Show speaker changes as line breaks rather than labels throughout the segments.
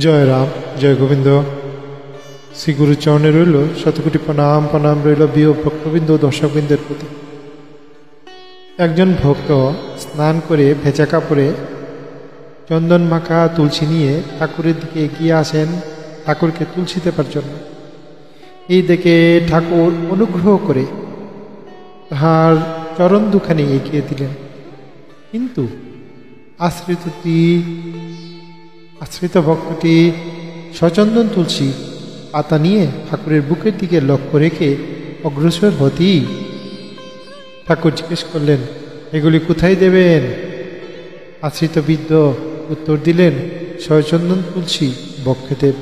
জয় রাম, জয় গোবিন্দ। শ্রীগুরুর চরণে রইল শতকোটি প্রণাম। প্রণাম রইল বিয় ভক্তবৃন্দ দর্শকবৃন্দের প্রতি। একজন ভক্ত স্নান করে ভেজা কাপড়ে চন্দন মাখা তুলসী নিয়ে ঠাকুরের দিকে এগিয়ে আসেন ঠাকুরকে তুলসী দেবার জন্য। এই দেখে ঠাকুর অনুগ্রহ করে তাহার চরণ দুখানি এগিয়ে দিলেন, কিন্তু আশ্রিত ভক্তটি সচন্দন তুলসী পাতা নিয়ে ঠাকুরের বুকের দিকে লক্ষ্য রেখে অগ্রসর হতেই ঠাকুর জিজ্ঞেস করলেন, এগুলি কোথায় দেবেন? আশ্রিত বৃদ্ধ উত্তর দিলেন, সচন্দন তুলসী বক্ষে দেব।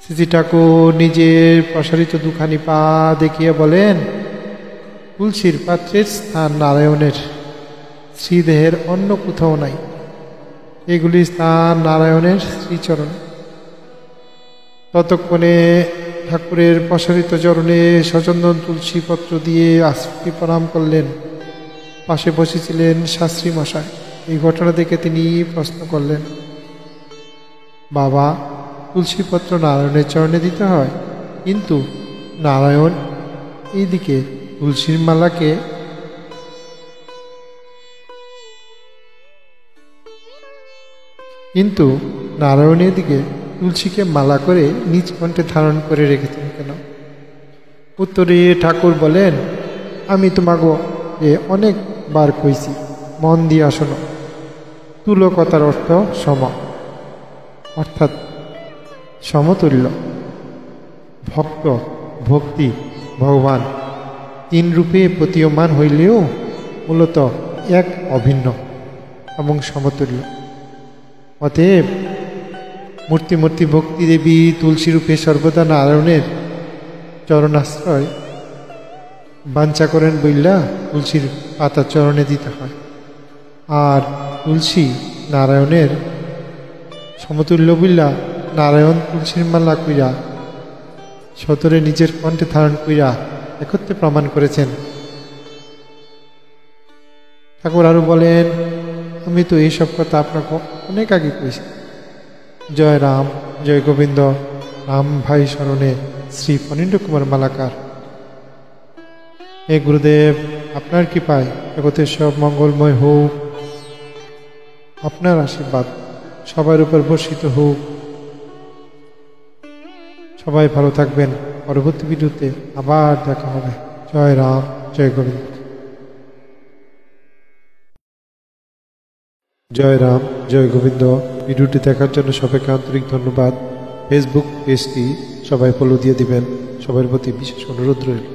শ্রী ঠাকুর নিজের প্রসারিত দুখানি পা দেখিয়ে বলেন, তুলসীর পাত্রের স্থান নারায়ণের, শ্রীদেহের অন্য কোথাও নাই। এগুলি স্থান নারায়ণের শ্রীচরণ। ততক্ষণে ঠাকুরের প্রসারিত চরণে সচন্দন তুলসী পত্র দিয়ে আশ্রী প্রণাম করলেন। পাশে বসেছিলেন শাস্ত্রী মশাই। এই ঘটনা দেখে তিনি প্রশ্ন করলেন, বাবা, তুলসীপত্র নারায়ণের চরণে দিতে হয়, কিন্তু নারায়ণ এইদিকে তুলসীর মালাকে নারায়ণের দিকে তুলসীকে মালা করে নিজ কণ্ঠে ধারণ করে রেখেছেন কেন? উত্তরে ঠাকুর বলেন, আমি তোমাকে অনেকবার কইছি, মন দিয়া শোনো। তুলকতার অর্থ সম, অর্থাৎ সমতুল্য। ভক্ত, ভক্তি, ভগবান তিন রূপে প্রতীয়মান হইলেও মূলত এক, অভিন্ন এবং সমতুল্য। অতএব মূর্তি ভক্তি দেবী তুলসী রূপে সর্বদা নারায়ণের চরণাশ্রয় বাঞ্ছা করেন বইলা তুলসীর পাতা চরণে দিতে হয়। আর তুলসী নারায়ণের সমতুল্য বইলা নারায়ণ তুলসীর মালা কইরা সতরে নিজের কণ্ঠে ধারণ কইরা একত্রে প্রমাণ করেছেন। ঠাকুর আরো বলেন, আমি তো এইসব কথা আপনাকে অনেক আগে কইছি। জয় রাম, জয় গোবিন্দ। রাম ভাই শরণে শ্রী ফণীন্দ্র কুমার মালাকার। হে গুরুদেব, আপনার কৃপায় জগতের সব মঙ্গলময় হোক। আপনার আশীর্বাদ সবার উপর বর্ষিত হোক। সবাই ভালো থাকবেন। পরবর্তী ভিডিওতে আবার দেখা হবে। জয় রাম, জয় গোবিন্দ। জয় রাম, জয় গোবিন্দ। ভিডিওটি দেখার জন্য সবাইকে আন্তরিক ধন্যবাদ। ফেসবুক পেজটি সবাই ফলো দিয়ে দিবেন। সবার প্রতি বিশেষ অনুরোধ রইল।